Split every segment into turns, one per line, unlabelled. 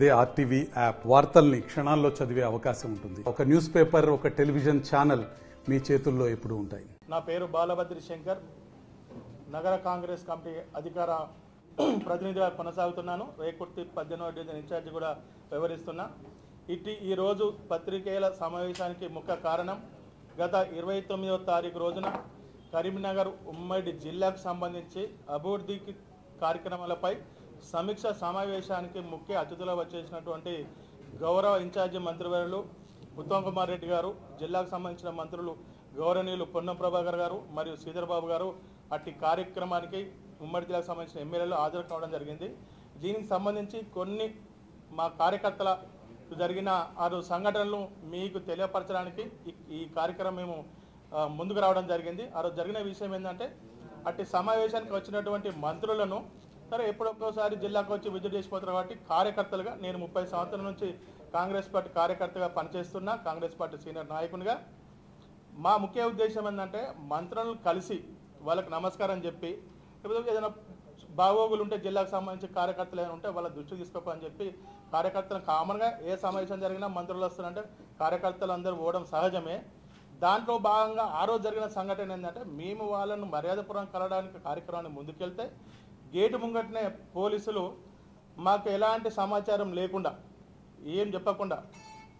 అదే RTV app వార్తల్ని క్షణాల్లో చదివే అవకాశం ఉంటుంది. ఒక న్యూస్ పేపర్, ఒక టెలివిజన్ ఛానల్ మీ చేతుల్లో ఎప్పుడూ ఉంటాయి.
నా పేరు బాలభద్రి శంకర్, నగర కాంగ్రెస్ కమిటీ అధికార ప్రతినిధిగా కొనసాగుతున్నాను. రేకుర్తి 18వ డివిజన్ ఇన్ఛార్జి కూడా వ్యవహరిస్తున్నా. ఈరోజు పత్రికేయుల సమావేశానికి ముఖ్య కారణం, గత 29వ తారీఖు రోజున కరీంనగర్ ఉమ్మడి జిల్లాకు సంబంధించి అభివృద్ధి కార్యక్రమాలపై సమీక్ష సమావేశానికి ముఖ్య అతిథులు వచ్చేసినటువంటి గౌరవ ఇన్ఛార్జి మంత్రివర్యులు ఉత్తమ్ కుమార్ రెడ్డి గారు, జిల్లాకు సంబంధించిన మంత్రులు గౌరవనీయులు పొన్నం ప్రభాకర్ గారు మరియు శ్రీధర్ బాబు గారు అట్టి కార్యక్రమానికి ఉమ్మడి జిల్లాకు సంబంధించిన ఎమ్మెల్యేలు హాజరు కావడం జరిగింది. దీనికి సంబంధించి కొన్ని మా కార్యకర్తల జరిగిన 6 సంఘటనలు మీకు తెలియపరచడానికి ఈ కార్యక్రమం మేము ముందుకు రావడం జరిగింది. ఆ రోజు జరిగిన విషయం ఏంటంటే, అట్టి సమావేశానికి వచ్చినటువంటి మంత్రులను సరే ఎప్పుడొక్కసారి జిల్లాకు వచ్చి విజిట్ చేసిపోతారు కాబట్టి కార్యకర్తలుగా నేను 30 సంవత్సరాల నుంచి కాంగ్రెస్ పార్టీ కార్యకర్తగా పనిచేస్తున్నా, కాంగ్రెస్ పార్టీ సీనియర్ నాయకునిగా. మా ముఖ్య ఉద్దేశం ఏంటంటే, మంత్రులను కలిసి వాళ్ళకి నమస్కారం చెప్పి, ఏదైనా బాగోగులు ఉంటే జిల్లాకు సంబంధించి కార్యకర్తలు ఏమైనా ఉంటే వాళ్ళ దృష్టి తీసుకోపని చెప్పి కార్యకర్తలు కామన్గా ఏ సమావేశం జరిగినా మంత్రులు వస్తున్నారంటే కార్యకర్తలు అందరూ పోవడం సహజమే. దాంట్లో భాగంగా ఆ రోజు జరిగిన సంఘటన ఏంటంటే, మేము వాళ్ళను మర్యాదపూర్వకంగా కలవడానికి కార్యక్రమాన్ని ముందుకెళ్తే గేటు ముంగటనే పోలీసులు మాకు ఎలాంటి సమాచారం లేకుండా, ఏం చెప్పకుండా,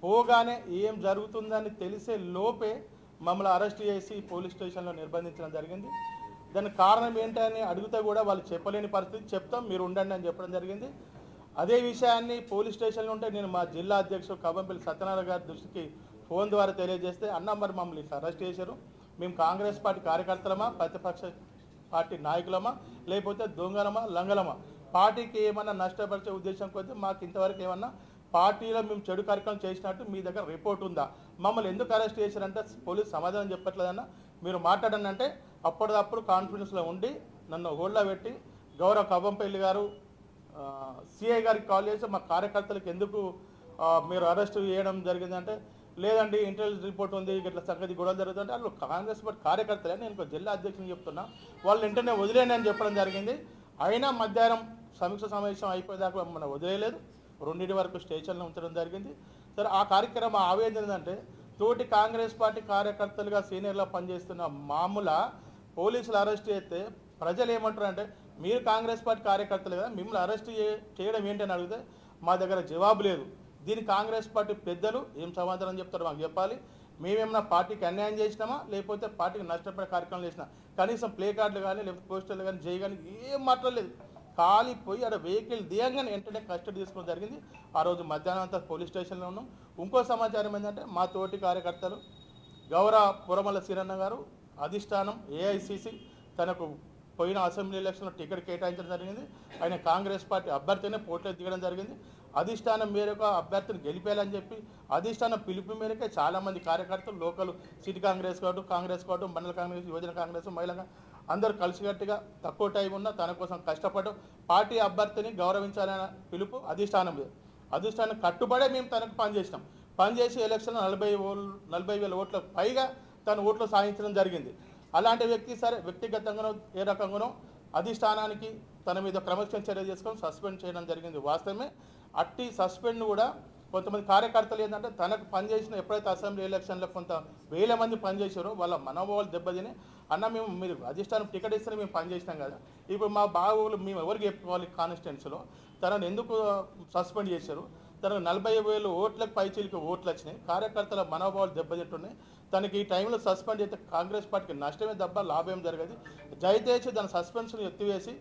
పోగానే ఏం జరుగుతుందని తెలిసే లోపే మమ్మల్ని అరెస్ట్ చేసి పోలీస్ స్టేషన్లో నిర్బంధించడం జరిగింది. దానికి కారణం ఏంటని అడిగితే కూడా వాళ్ళు చెప్పలేని పరిస్థితి. చెప్తాం, మీరు ఉండండి అని చెప్పడం జరిగింది. అదే విషయాన్ని పోలీస్ స్టేషన్లో ఉంటే నేను మా జిల్లా అధ్యక్షుడు కవ్వంపల్లి సత్యనారాయణ గారి దృష్టికి ఫోన్ ద్వారా తెలియజేస్తే, అన్న మరి మమ్మల్ని అరెస్ట్ చేశారు, మేము కాంగ్రెస్ పార్టీ కార్యకర్తలమా, ప్రతిపక్ష పార్టీ నాయకులమా, లేకపోతే దొంగలమా, లంగలమా, పార్టీకి ఏమన్నా నష్టపరిచే ఉద్దేశం కొద్దీ మాకు ఇంతవరకు ఏమన్నా పార్టీలో మేము చెడు కార్యక్రమం చేసినట్టు మీ దగ్గర రిపోర్ట్ ఉందా, మమ్మల్ని ఎందుకు అరెస్ట్ చేశారంటే పోలీసు సమాధానం చెప్పట్లేదన్న, మీరు మాట్లాడండి అంటే అప్పటిదప్పుడు కాన్ఫిడెన్స్లో ఉండి నన్ను హోల్డ్లో పెట్టి గౌరవ కవ్వంపల్లి గారు సిఐ గారికి కాల్ చేసి మా కార్యకర్తలకు ఎందుకు మీరు అరెస్ట్ చేయడం జరిగిందంటే, లేదండి ఇంటెలిజెన్స్ రిపోర్ట్ ఉంది, ఇట్లా సంగతి గొడవలు జరుగుతుంటే వాళ్ళు కాంగ్రెస్ పార్టీ కార్యకర్తలే, నేను జిల్లా అధ్యక్షుని చెప్తున్నా, వాళ్ళు వెంటనే వదిలేండి అని చెప్పడం జరిగింది. అయినా మధ్యాహ్నం సమీక్ష సమావేశం అయిపోయేదాకా మనం వదిలేయలేదు, 2 వరకు స్టేషన్లో ఉంచడం జరిగింది. సరే, ఆ కార్యక్రమం ఆవేదన ఏంటంటే, తోటి కాంగ్రెస్ పార్టీ కార్యకర్తలుగా సీనియర్లో పనిచేస్తున్న మామూలు పోలీసులు అరెస్ట్ చేస్తే ప్రజలు ఏమంటారు అంటే, మీరు కాంగ్రెస్ పార్టీ కార్యకర్తలు కదా, మిమ్మల్ని అరెస్ట్ చేయడం ఏంటని అడిగితే మా దగ్గర జవాబు లేదు. దీనికి కాంగ్రెస్ పార్టీ పెద్దలు ఏం సమాధానం చెప్తారో మాకు చెప్పాలి. మేమేమన్నా పార్టీకి అన్యాయం చేసినామా, లేకపోతే పార్టీకి నష్టపడే కార్యక్రమం చేసినా, కనీసం ప్లే కార్డులు కానీ లేకపోతే పోస్టర్లు కానీ జై కానీ ఏం మాట్లాడలేదు. ఖాళీ పోయి అక్కడ వెహికల్ దిగంగానే వెంటనే కస్టడీ తీసుకోవడం జరిగింది. ఆ రోజు మధ్యాహ్నం అంతా పోలీస్ స్టేషన్లో ఉన్నాం. ఇంకో సమాచారం ఏంటంటే, మా తోటి కార్యకర్తలు గౌరవ పురమల్ల సీరన్న గారు అధిష్టానం ఏఐసిసి తనకు పోయిన అసెంబ్లీ ఎలక్షన్లో టికెట్ కేటాయించడం జరిగింది. ఆయన కాంగ్రెస్ పార్టీ అభ్యర్థినే పోటీలో దిగడం జరిగింది. అధిష్టానం మేరకు అభ్యర్థిని గెలిపేయాలని చెప్పి అధిష్టానం పిలుపు మేరకే చాలామంది కార్యకర్తలు లోకల్ సిటీ కాంగ్రెస్ కావడం మండల కాంగ్రెస్, యువజన కాంగ్రెస్, మహిళగా అందరూ కలిసికట్టుగా తక్కువ టైం ఉన్న తన కోసం కష్టపడడం, పార్టీ అభ్యర్థిని గౌరవించాలన్న పిలుపు అధిష్టానం కట్టుబడే మేము తనకు పనిచేసి ఎలక్షన్లో 40,000 ఓట్లకు పైగా తన ఓట్లు సాధించడం జరిగింది. అలాంటి వ్యక్తి సరే వ్యక్తిగతంగానో ఏ రకంగానో అధిష్టానానికి తన మీద క్రమశిక్షణ చర్య చేసుకొని సస్పెండ్ చేయడం జరిగింది. వాస్తవమే. అట్టి సస్పెండ్ కూడా కొంతమంది కార్యకర్తలు ఏంటంటే, తనకు పనిచేసిన ఎప్పుడైతే అసెంబ్లీ ఎలక్షన్లో కొంత 1000 మంది పనిచేశారో వాళ్ళ మనోభావాలు దెబ్బతిని, అన్న మీరు అధిష్టానం టికెట్ ఇస్తేనే మేము పనిచేసినాం కదా, ఇప్పుడు మా బాగోగులు మేము ఎవరికి చెప్పుకోవాలి, కాన్స్టిట్యున్సీలో తనను ఎందుకు సస్పెండ్ చేశారు, తనకు 40,000 ఓట్లకు పైచీలకు ఓట్లు వచ్చినాయి, కార్యకర్తల మనోభావాలు దెబ్బతింటున్నాయి, తనకి ఈ టైంలో సస్పెండ్ చేస్తే కాంగ్రెస్ పార్టీకి నష్టమే తప్ప లాభం జరగదు, దయచేసి దాని సస్పెన్షన్ ఎత్తివేసి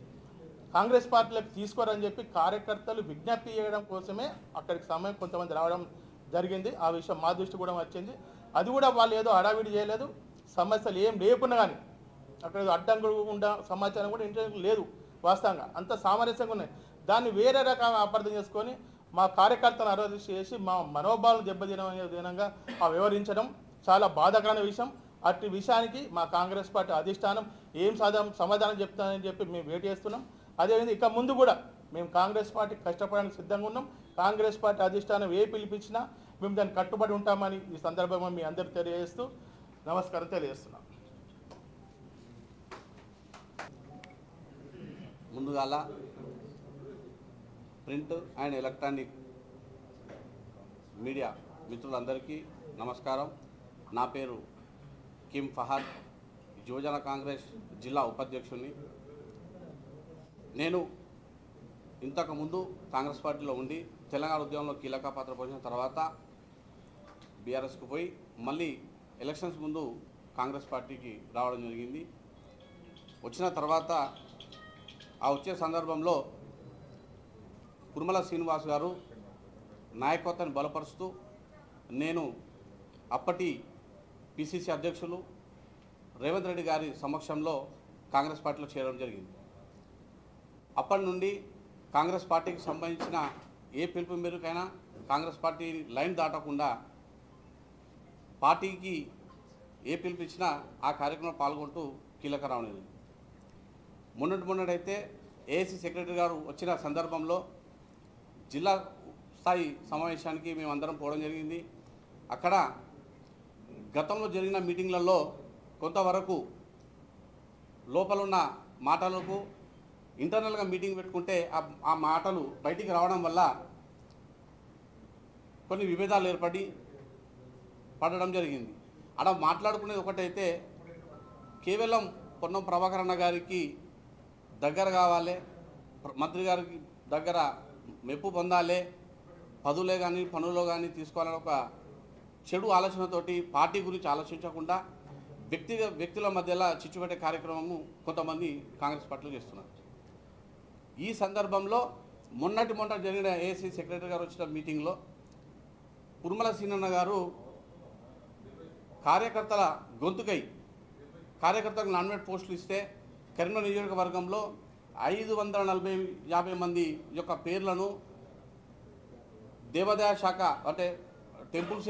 కాంగ్రెస్ పార్టీలకు తీసుకోరని చెప్పి కార్యకర్తలు విజ్ఞప్తి చేయడం కోసమే అక్కడికి సమయం కొంతమంది రావడం జరిగింది. ఆ విషయం మా దృష్టి కూడా వచ్చింది. అది కూడా వాళ్ళు ఏదో హడావిడి చేయలేదు, సమస్యలు ఏం లేకున్నా కానీ అక్కడ అడ్డంగా సమాచారం కూడా ఇంటర్వ్యూ లేదు. వాస్తవంగా అంత సామరస్యంగా ఉన్నాయి. దాన్ని వేరే రకంగా అపార్థం చేసుకొని మా కార్యకర్తలను అరెస్ట్ చేసి మా మనోభావాలను దెబ్బతినే విధంగా వ్యవహరించడం చాలా బాధాకరమైన విషయం. అట్టి విషయానికి మా కాంగ్రెస్ పార్టీ అధిష్టానం ఏం సమాధానం చెప్తానని చెప్పి మేము వెయిట్ చేస్తున్నాం. అదేవిధంగా ఇక ముందు కూడా మేము కాంగ్రెస్ పార్టీ కష్టపడడానికి సిద్ధంగా ఉన్నాం. కాంగ్రెస్ పార్టీ అధిష్టానం ఏ పిలిపించినా మేము దాన్ని కట్టుబడి ఉంటామని ఈ సందర్భంగా మీ అందరూ తెలియజేస్తూ నమస్కారం తెలియజేస్తున్నాం.
ముందుగా ప్రింట్ అండ్ ఎలక్ట్రానిక్ మీడియా మిత్రులందరికీ నమస్కారం. నా పేరు కిమ్ ఫహద్, యువజన కాంగ్రెస్ జిల్లా ఉపాధ్యక్షుడిని. నేను ఇంతకుముందు కాంగ్రెస్ పార్టీలో ఉండి తెలంగాణ ఉద్యమంలో కీలక పాత్ర పోషించిన తర్వాత బీఆర్ఎస్కు పోయి మళ్ళీ ఎలక్షన్స్ ముందు కాంగ్రెస్ పార్టీకి రావడం జరిగింది. వచ్చిన తర్వాత వచ్చే సందర్భంలో కుర్మల శ్రీనివాస్ గారు నాయకత్వాన్ని బలపరుస్తూ నేను అప్పటి పిసిసి అధ్యక్షులు రేవంత్ రెడ్డి గారి సమక్షంలో కాంగ్రెస్ పార్టీలో చేరడం జరిగింది. అప్పటి నుండి కాంగ్రెస్ పార్టీకి సంబంధించిన ఏ పిలుపు మేరకైనా కాంగ్రెస్ పార్టీ లైన్ దాటకుండా పార్టీకి ఏ పిలుపు ఇచ్చినా ఆ కార్యక్రమంలో పాల్గొంటూ కీలక రావడం. మొన్నటైతే ఏఐసి సెక్రటరీ గారు వచ్చిన సందర్భంలో జిల్లా స్థాయి సమావేశానికి మేమందరం పోవడం జరిగింది. అక్కడ గతంలో జరిగిన మీటింగ్లలో కొంతవరకు లోపలున్న మాటలకు ఇంటర్నల్గా మీటింగ్ పెట్టుకుంటే ఆ మాటలు బయటికి రావడం వల్ల కొన్ని విభేదాలు పడడం జరిగింది. అక్కడ మాట్లాడుకునేది ఒకటైతే కేవలం పొన్నం ప్రభాకర్ అన్న గారికి దగ్గర కావాలి, మంత్రి గారికి దగ్గర మెప్పు పొందాలి, పదులే కానీ పనుల్లో కానీ తీసుకోవాలని ఒక చెడు ఆలోచనతోటి పార్టీ గురించి ఆలోచించకుండా వ్యక్తుల మధ్యలో చిచ్చుపెట్టే కార్యక్రమము కొంతమంది కాంగ్రెస్ పార్టీలో చేస్తున్నారు. ఈ సందర్భంలో మొన్న జరిగిన ఏఐసి సెక్రటరీ గారు వచ్చిన మీటింగ్లో కుర్మల సీనన్న గారు కార్యకర్తల గొంతుకై కార్యకర్తలకు నామినేట్ పోస్టులు ఇస్తే కరీంనగర్ నియోజకవర్గంలో 550 మంది యొక్క పేర్లను దేవాదాయ శాఖ అంటే టెంపుల్స్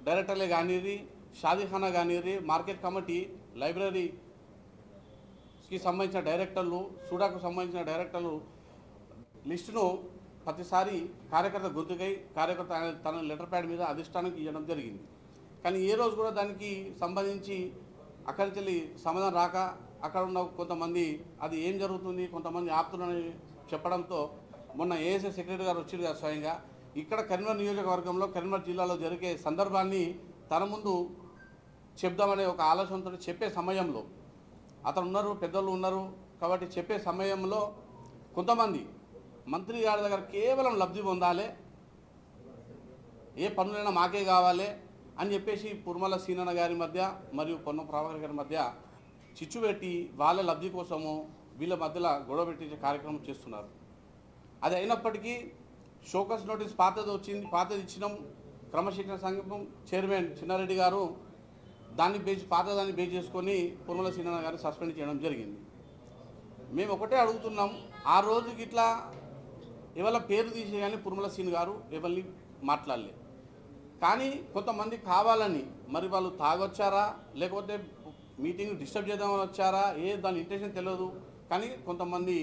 డైరెక్టర్లే కానివ్వండి, షాదీఖానా కానివ్వండి, మార్కెట్ కమిటీ, లైబ్రరీకి సంబంధించిన డైరెక్టర్లు, సూడాకు సంబంధించిన డైరెక్టర్లు లిస్టును ప్రతిసారి కార్యకర్త గొంతుకై కార్యకర్త తన లెటర్ ప్యాడ్ మీద అధిష్టానానికి ఇవ్వడం జరిగింది. కానీ ఏ రోజు కూడా దానికి సంబంధించి అక్కడికి వెళ్ళి సమాధానం రాక అక్కడ ఉన్న కొంతమంది అది ఏం జరుగుతుంది కొంతమంది ఆపుతున్నారని చెప్పడంతో మొన్న ఏఎస్ఐ సెక్రటరీ గారు వచ్చారు కదా స్వయంగా ఇక్కడ కరీంనగర్ నియోజకవర్గంలో కరీంనగర్ జిల్లాలో జరిగే సందర్భాన్ని తన ముందు చెప్దామనే ఒక ఆలోచనతో చెప్పే సమయంలో అతను ఉన్నారు, పెద్దలు ఉన్నారు కాబట్టి చెప్పే సమయంలో కొంతమంది మంత్రి గారి దగ్గర కేవలం లబ్ధి పొందాలి, ఏ పనులైనా మాకే కావాలి అని చెప్పేసి కుర్మల సీనన్న గారి మధ్య మరియు పొన్నం ప్రభాకర్ గారి మధ్య చిచ్చు పెట్టి వాళ్ళ లబ్ధి కోసము వీళ్ళ మధ్యలో గొడవ పెట్టించే కార్యక్రమం చేస్తున్నారు. అది అయినప్పటికీ షోకస్ నోటీస్ పాతది ఇచ్చినాం. క్రమశిక్షణ సంఘం చైర్మన్ చిన్నారెడ్డి గారు దాన్ని పాతదాన్ని బేస్ చేసుకొని కుర్మల సీనన్న గారిని సస్పెండ్ చేయడం జరిగింది. మేము ఒకటే అడుగుతున్నాం, ఆ రోజుకి ఇట్లా ఎవరి పేరు తీసే కానీ కుర్మల సీన్ గారు ఎవరిని మాట్లాడలేదు. కానీ కొంతమంది కావాలని మరి వాళ్ళు తాగొచ్చారా లేకపోతే మీటింగ్ డిస్టర్బ్ చేద్దామని వచ్చారా దాని ఇంటెన్షన్ తెలియదు. కానీ కొంతమంది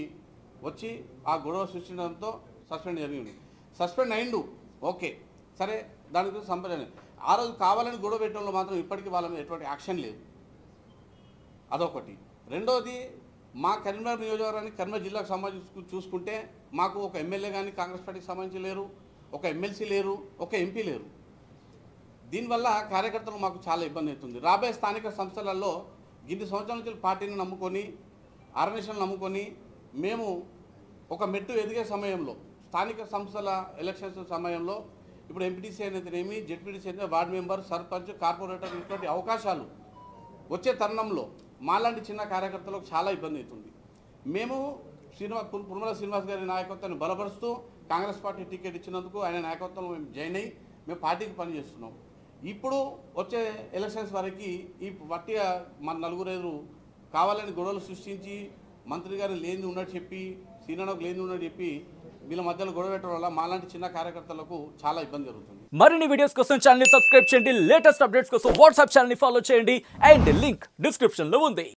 వచ్చి ఆ గొడవ సృష్టించడంతో సస్పెండ్ జరిగింది. సస్పెండ్ అయిండు ఓకే సరే, దాని గురించి సంబంధం. ఆ రోజు కావాలని గొడవ పెట్టడంలో మాత్రం ఇప్పటికీ వాళ్ళ మీద ఎటువంటి యాక్షన్ లేదు. అదొకటి. రెండోది, మా కరీంనగర్ నియోజకవర్గానికి కరీంనగర్ జిల్లాకు సంబంధించి చూసుకుంటే మాకు ఒక ఎమ్మెల్యే కానీ కాంగ్రెస్ పార్టీకి సంబంధించి లేరు, ఒక ఎమ్మెల్సీ లేరు, ఒక ఎంపీ లేరు. దీనివల్ల కార్యకర్తలు మాకు చాలా ఇబ్బంది అవుతుంది. రాబోయే స్థానిక సంస్థలలో ఇన్ని సంవత్సరాల నుంచి పార్టీని నమ్ముకొని ఆర్గనైజేషన్ నమ్ముకొని మేము ఒక మెట్టు ఎదిగే సమయంలో స్థానిక సంస్థల ఎలక్షన్స్ సమయంలో ఇప్పుడు ఎంపీటీసీ అయితేనేమి, జెడ్పీటీసీ అయితే వార్డు మెంబర్, సర్పంచ్, కార్పొరేటర్ ఇటువంటి అవకాశాలు వచ్చే తరుణంలో మాలాంటి చిన్న కార్యకర్తలకు చాలా ఇబ్బంది అవుతుంది. మేము కుర్మల శ్రీనివాస్ గారి నాయకత్వాన్ని బలపరుస్తూ కాంగ్రెస్ పార్టీ టికెట్ ఇచ్చినందుకు ఆయన నాయకత్వంలో మేము జాయిన్ అయ్యి మేము పార్టీకి పనిచేస్తున్నాం. ఇప్పుడు వచ్చే ఎలక్షన్స్ వరకు ఈ వట్టిగా మన నలుగురు కావాలని గొడవలు సృష్టించి మంత్రి గారు లేని ఉన్నట్టు చెప్పి సీనానకు లేని ఉన్నట్టు చెప్పి వీళ్ళ మధ్యలో గొడవ పెట్టడం వల్ల మాలాంటి చిన్న కార్యకర్తలకు చాలా ఇబ్బంది జరుగుతుంది.
మరిన్ని వీడియోస్ కోసం ఛానల్ ని సబ్స్క్రైబ్ చేయండి, లేటెస్ట్ అప్డేట్స్ కోసం వాట్సాప్ ఛానల్ ని ఫాలో చేయండి అండ్ లింక్ డిస్క్రిప్షన్ లో ఉంది.